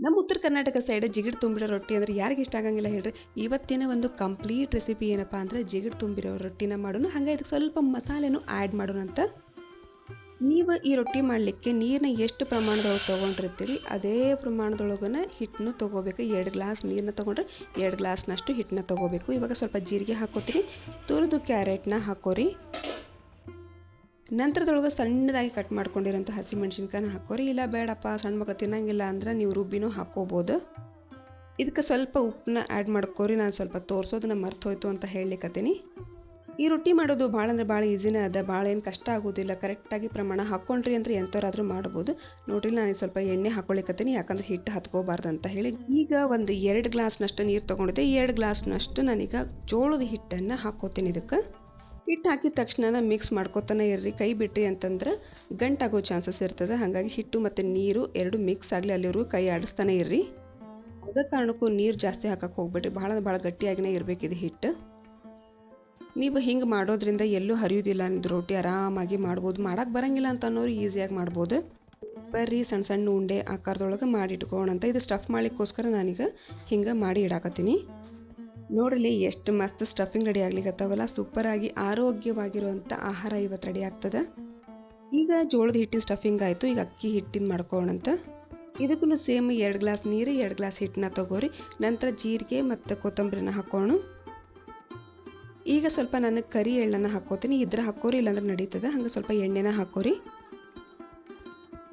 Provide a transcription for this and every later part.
ನಮ್ಮ ಉತ್ತರ ಕರ್ನಾಟಕ ಸೈಡ್ ಜಿಗಿಡ್ ತುಂಬಿರೋ ರೊಟ್ಟಿ ಅಂದರೆ ಯಾರಿಗೆ ಇಷ್ಟ ಆಗಂಗಿಲ್ಲ ಹೇಳ್ರಿ. ಇವತ್ತಿನ ಒಂದು ಕಂಪ್ಲೀಟ್ ರೆಸಿಪಿ ಏನಪ್ಪ ಅಂದರೆ ಜಿಗಿಡ್ ತುಂಬಿರೋ ರೊಟ್ಟಿನ ಮಾಡೋಣ. ಹಾಗೆ ಇದಕ್ಕೆ ಸ್ವಲ್ಪ ಮಸಾಲೆನೂ ಆ್ಯಡ್ ಮಾಡೋಣ ಅಂತ. ನೀವು ಈ ರೊಟ್ಟಿ ಮಾಡಲಿಕ್ಕೆ ನೀರನ್ನ ಎಷ್ಟು ಪ್ರಮಾಣದೊಳಗೆ ತೊಗೊಂಡಿರ್ತೀರಿ ಅದೇ ಪ್ರಮಾಣದೊಳಗನ ಹಿಟ್ಟನ್ನು ತೊಗೋಬೇಕು. 2 ಗ್ಲಾಸ್ ನೀರನ್ನ ತೊಗೊಂಡ್ರೆ 2 ಗ್ಲಾಸ್ನಷ್ಟು ಹಿಟ್ಟನ್ನ ತೊಗೋಬೇಕು. ಇವಾಗ ಸ್ವಲ್ಪ ಜೀರಿಗೆ ಹಾಕೋತೀರಿ, ತುರಿದು ಕ್ಯಾರೆಟ್ನ ಹಾಕೋರಿ. ನಂತರದೊಳಗೆ ಸಣ್ಣದಾಗಿ ಕಟ್ ಮಾಡ್ಕೊಂಡಿರೋಂಥ ಹಸಿಮೆಣ್ಸಿನ್ಕಾಯಿನ ಹಾಕೋರಿ. ಇಲ್ಲ ಬೇಡಪ್ಪ ಸಣ್ಣ ಮಕ್ಕಳು ತಿನ್ನಂಗಿಲ್ಲ ಅಂದ್ರೆ ನೀವು ರುಬ್ಬಿನೂ ಹಾಕೋಬೋದು. ಇದಕ್ಕೆ ಸ್ವಲ್ಪ ಉಪ್ಪನ್ನ ಆ್ಯಡ್ ಮಾಡ್ಕೋರಿ. ನಾನು ಸ್ವಲ್ಪ ತೋರಿಸೋದನ್ನ ಮರ್ತು ಹೋಯ್ತು ಅಂತ ಹೇಳಲಿಕ್ಕತ್ತೀನಿ. ಈ ರೊಟ್ಟಿ ಮಾಡೋದು ಭಾಳ ಅಂದರೆ ಭಾಳ ಈಸಿನೇ ಅದ, ಭಾಳ ಏನು ಕಷ್ಟ ಆಗೋದಿಲ್ಲ. ಕರೆಕ್ಟಾಗಿ ಪ್ರಮಾಣ ಹಾಕ್ಕೊಂಡ್ರಿ ಅಂದರೆ ಎಂಥವ್ರಾದ್ರೂ ಮಾಡ್ಬೋದು. ನೋಡ್ರಿ ನಾನು ಸ್ವಲ್ಪ ಎಣ್ಣೆ ಹಾಕ್ಕೊಳಿಕತ್ತೀನಿ, ಯಾಕಂದ್ರೆ ಹಿಟ್ಟು ಹತ್ಕೋಬಾರ್ದು ಅಂತ ಹೇಳಿ. ಈಗ ಒಂದು 2 ಗ್ಲಾಸ್ನಷ್ಟು ನೀರು ತೊಗೊಂಡಿದ್ದೆ. 2 ಗ್ಲಾಸ್ನಷ್ಟು ನಾನೀಗ ಜೋಳದ ಹಿಟ್ಟನ್ನು ಹಾಕ್ಕೋತೀನಿ. ಇದಕ್ಕೆ ಹಿಟ್ಟು ಹಾಕಿದ ತಕ್ಷಣ ಮಿಕ್ಸ್ ಮಾಡ್ಕೊತಾನೆ ಇರ್ರಿ. ಕೈ ಬಿಟ್ರಿ ಅಂತಂದ್ರೆ ಗಂಟಾಗೋ ಚಾನ್ಸಸ್ ಇರ್ತದೆ. ಹಾಗಾಗಿ ಹಿಟ್ಟು ಮತ್ತು ನೀರು ಎರಡು ಮಿಕ್ಸ್ ಆಗಲಿ ಅಲ್ಲಿವರೆಗೂ ಕೈ ಆಡಿಸ್ತಾನೆ ಇರ್ರಿ. ಅದೇ ಕಾರಣಕ್ಕೂ ನೀರು ಜಾಸ್ತಿ ಹಾಕಕ್ಕೆ ಹೋಗ್ಬೇಡ್ರಿ, ಭಾಳ ಗಟ್ಟಿಯಾಗಿನೇ ಇರಬೇಕಿದೆ ಹಿಟ್ಟು. ನೀವು ಹಿಂಗೆ ಮಾಡೋದ್ರಿಂದ ಎಲ್ಲೂ ಹರಿಯೋದಿಲ್ಲ. ನಿಮ್ದು ರೊಟ್ಟಿ ಆರಾಮಾಗಿ ಮಾಡ್ಬೋದು. ಮಾಡೋಕ್ಕೆ ಬರೋಂಗಿಲ್ಲ ಅಂತ ಅನ್ನೋರು ಈಸಿಯಾಗಿ ಮಾಡ್ಬೋದು. ಬರ್ರಿ ಸಣ್ಣ ಸಣ್ಣ ಉಂಡೆ ಆಕಾರದೊಳಗೆ ಮಾಡಿ ಇಟ್ಕೊಳ್ಳೋಣಂತ. ಇದು ಸ್ಟಫ್ ಮಾಡಲಿಕ್ಕೋಸ್ಕರ ನಾನೀಗ ಹಿಂಗೆ ಮಾಡಿ ಇಡಾಕತ್ತೀನಿ. ನೋಡ್ರಿ ಎಷ್ಟು ಮಸ್ತ್ ಸ್ಟಫಿಂಗ್ ರೆಡಿ ಆಗ್ಲಿಕ್ಕತ್ತಾವಲ್ಲ. ಸೂಪರಾಗಿ ಆರೋಗ್ಯವಾಗಿರುವಂಥ ಆಹಾರ ಇವತ್ತು ರೆಡಿ ಆಗ್ತದೆ. ಈಗ ಜೋಳದ ಹಿಟ್ಟಿನ ಸ್ಟಫಿಂಗ್ ಆಯಿತು. ಈಗ ಅಕ್ಕಿ ಹಿಟ್ಟಿನ ಮಾಡ್ಕೊಳ್ಳೋಣಂತ. ಇದಕ್ಕೂ ಸೇಮ್ 2 ಗ್ಲಾಸ್ ನೀರು 2 ಗ್ಲಾಸ್ ಹಿಟ್ಟನ್ನ ತಗೋರಿ. ನಂತರ ಜೀರಿಗೆ ಮತ್ತು ಕೊತ್ತಂಬರಿನ ಹಾಕೋಣ. ಈಗ ಸ್ವಲ್ಪ ನಾನು ಕರಿ ಎಳ್ಳನ್ನು ಹಾಕೋತೀನಿ. ಇದ್ರೆ ಹಾಕೋರಿ, ಇಲ್ಲಾಂದ್ರೆ ನಡೀತದೆ. ಹಂಗೆ ಸ್ವಲ್ಪ ಎಣ್ಣೆನ ಹಾಕೋರಿ.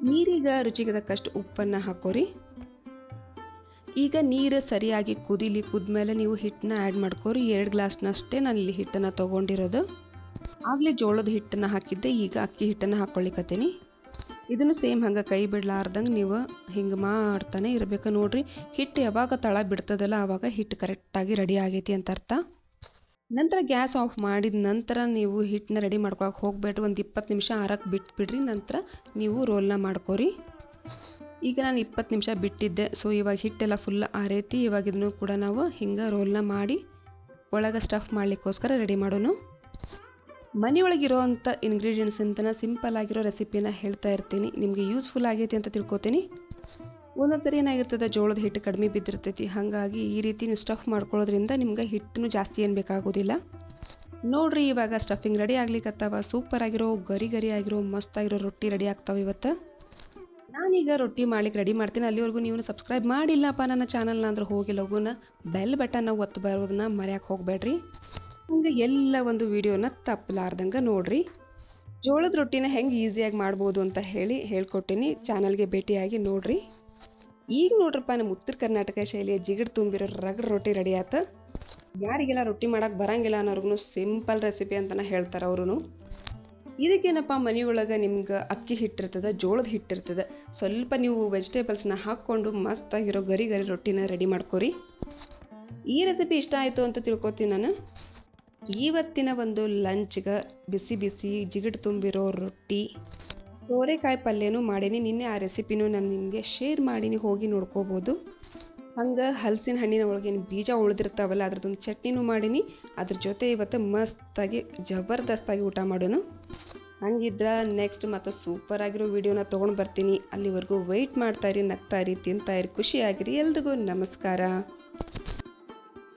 ನೀರೀಗ ರುಚಿಗೆ ತಕ್ಕಷ್ಟು ಉಪ್ಪನ್ನು ಹಾಕೋರಿ. ಈಗ ನೀರು ಸರಿಯಾಗಿ ಕುದ್ಮೇಲೆ ನೀವು ಹಿಟ್ಟನ್ನ ಆ್ಯಡ್ ಮಾಡ್ಕೋರಿ. 2 ಗ್ಲಾಸ್ನಷ್ಟೇ ನಾನು ಇಲ್ಲಿ ಹಿಟ್ಟನ್ನು ತೊಗೊಂಡಿರೋದು. ಆಗಲೇ ಜೋಳದ ಹಿಟ್ಟನ್ನು ಹಾಕಿದ್ದೆ, ಈಗ ಅಕ್ಕಿ ಹಿಟ್ಟನ್ನು ಹಾಕ್ಕೊಳ್ಳಿಕತ್ತೀನಿ. ಇದನ್ನು ಸೇಮ್ ಹಂಗೆ ಕೈ ಬಿಡಲಾರ್ದಂಗೆ ನೀವು ಹಿಂಗೆ ಮಾಡ್ತಾನೆ ಇರಬೇಕು. ನೋಡಿರಿ ಹಿಟ್ಟು ಯಾವಾಗ ತಳ ಬಿಡ್ತದಲ್ಲ ಆವಾಗ ಹಿಟ್ಟು ಕರೆಕ್ಟಾಗಿ ರೆಡಿ ಆಗೈತಿ ಅಂತ ಅರ್ಥ. ನಂತರ ಗ್ಯಾಸ್ ಆಫ್ ಮಾಡಿದ ನಂತರ ನೀವು ಹಿಟ್ಟನ್ನ ರೆಡಿ ಮಾಡ್ಕೊಳಕ್ಕೆ ಹೋಗ್ಬೇಡ್ರಿ. ಒಂದು 20 ನಿಮಿಷ ಆರಕ್ಕೆ ಬಿಟ್ಬಿಡ್ರಿ. ನಂತರ ನೀವು ರೋಲ್ನ ಮಾಡ್ಕೋರಿ. ಈಗ ನಾನು 20 ನಿಮಿಷ ಬಿಟ್ಟಿದ್ದೆ. ಸೊ ಇವಾಗ ಹಿಟ್ಟೆಲ್ಲ ಫುಲ್ ಆರೈತಿ. ಇವಾಗ ಇದನ್ನು ಕೂಡ ನಾವು ಹಿಂಗೆ ರೋಲ್ನ ಮಾಡಿ ಒಳಗೆ ಸ್ಟಫ್ ಮಾಡಲಿಕ್ಕೋಸ್ಕರ ರೆಡಿ ಮಾಡೋಣ. ಮನೆಯೊಳಗಿರೋವಂಥ ಇಂಗ್ರೀಡಿಯೆಂಟ್ಸ್ ಅಂತ ಸಿಂಪಲ್ ಆಗಿರೋ ರೆಸಿಪಿನ ಹೇಳ್ತಾ ಇರ್ತೀನಿ. ನಿಮಗೆ ಯೂಸ್ಫುಲ್ ಆಗೈತಿ ಅಂತ ತಿಳ್ಕೊತೀನಿ. ಒಂದೊಂದು ಸರಿ ಏನಾಗಿರ್ತದೆ, ಜೋಳದ ಹಿಟ್ಟು ಕಡಿಮೆ ಬಿದ್ದಿರ್ತೈತಿ. ಹಾಗಾಗಿ ಈ ರೀತಿ ನೀವು ಸ್ಟಫ್ ಮಾಡ್ಕೊಳ್ಳೋದ್ರಿಂದ ನಿಮ್ಗೆ ಹಿಟ್ಟನ್ನು ಜಾಸ್ತಿ ಏನು ಬೇಕಾಗೋದಿಲ್ಲ. ನೋಡ್ರಿ ಇವಾಗ ಸ್ಟಫಿಂಗ್ ರೆಡಿ ಆಗ್ಲಿಕ್ಕತ್ತಾವ. ಸೂಪರ್ ಆಗಿರೋ ಗರಿ ಆಗಿರೋ ಮಸ್ತ್ ಆಗಿರೋ ರೊಟ್ಟಿ ರೆಡಿ ಆಗ್ತಾವೆ ಇವತ್ತು. ನಾನೀಗ ರೊಟ್ಟಿ ಮಾಡ್ಲಿಕ್ಕೆ ರೆಡಿ ಮಾಡ್ತೀನಿ. ಅಲ್ಲಿವರೆಗೂ ನೀವು ಸಬ್ಸ್ಕ್ರೈಬ್ ಮಾಡಿಲ್ಲಪ್ಪ ನನ್ನ ಚಾನಲ್ನ ಅಂದ್ರೆ ಹೋಗಿ ಲಘುನ ಬೆಲ್ ಬಟನ್ನ ಒತ್ತು ಬರೋದನ್ನ ಮರೆಯಕ್ಕೆ ಹೋಗಬೇಡ್ರಿ. ಹಂಗೆ ಎಲ್ಲ ಒಂದು ವಿಡಿಯೋನ ತಪ್ಪಲಾರ್ದಂಗೆ ನೋಡ್ರಿ. ಜೋಳದ ರೊಟ್ಟಿನ ಹೆಂಗೆ ಈಸಿಯಾಗಿ ಮಾಡ್ಬೋದು ಅಂತ ಹೇಳ್ಕೊಟ್ಟಿನಿ. ಚಾನಲ್ಗೆ ಭೇಟಿಯಾಗಿ ನೋಡ್ರಿ. ಈಗ ನೋಡ್ರಪ್ಪ ನಮ್ಮ ಉತ್ತರ ಕರ್ನಾಟಕ ಶೈಲಿಯ ಜಿಗಿಡ್ ತುಂಬಿರೋ ರಗಡ್ ರೊಟ್ಟಿ ರೆಡಿ ಆಯ್ತು. ಯಾರಿಗೆಲ್ಲ ರೊಟ್ಟಿ ಮಾಡೋಕ್ಕೆ ಬರೋಂಗಿಲ್ಲ ಅನ್ನೋರ್ಗು ಸಿಂಪಲ್ ರೆಸಿಪಿ ಅಂತಲೇ ಹೇಳ್ತಾರೆ ಅವರು. ಇದಕ್ಕೇನಪ್ಪ ಮನೆಯೊಳಗೆ ನಿಮ್ಗೆ ಅಕ್ಕಿ ಹಿಟ್ಟಿರ್ತದೆ, ಜೋಳದ ಹಿಟ್ಟಿರ್ತದೆ. ಸ್ವಲ್ಪ ನೀವು ವೆಜಿಟೇಬಲ್ಸ್ನ ಹಾಕ್ಕೊಂಡು ಮಸ್ತಾಗಿರೋ ಗರಿ ರೊಟ್ಟಿನ ರೆಡಿ ಮಾಡ್ಕೊರಿ. ಈ ರೆಸಿಪಿ ಇಷ್ಟ ಆಯಿತು ಅಂತ ತಿಳ್ಕೊತೀನಿ ನಾನು. ಇವತ್ತಿನ ಒಂದು ಲಂಚ್ಗೆ ಬಿಸಿ ಜಿಗಿಡ್ ತುಂಬಿರೋ ರೊಟ್ಟಿ, ಸೋರೆಕಾಯಿ ಪಲ್ಯನೂ ಮಾಡೀನಿ. ನಿನ್ನೆ ಆ ರೆಸಿಪಿನೂ ನಾನು ನಿಮಗೆ ಶೇರ್ ಮಾಡೀನಿ, ಹೋಗಿ ನೋಡ್ಕೋಬೋದು. ಹಂಗೆ ಹಲಸಿನ ಹಣ್ಣಿನ ಒಳಗೇನು ಬೀಜ ಉಳಿದಿರ್ತಾವಲ್ಲ ಅದ್ರದ್ದೊಂದು ಚಟ್ನಿನೂ ಮಾಡೀನಿ. ಅದ್ರ ಜೊತೆ ಇವತ್ತು ಮಸ್ತಾಗಿ ಜಬರ್ದಸ್ತಾಗಿ ಊಟ ಮಾಡೋಣ. ಹಂಗಿದ್ರೆ ನೆಕ್ಸ್ಟ್ ಮತ್ತು ಸೂಪರ್ ಆಗಿರೋ ವಿಡಿಯೋನ ತೊಗೊಂಡು ಬರ್ತೀನಿ. ಅಲ್ಲಿವರೆಗೂ ವೆಯ್ಟ್ ಮಾಡ್ತಾಯಿರಿ, ನಗ್ತಾಯಿರಿ, ತಿಂತಾಯಿರಿ, ಖುಷಿಯಾಗಿರಿ. ಎಲ್ರಿಗೂ ನಮಸ್ಕಾರ.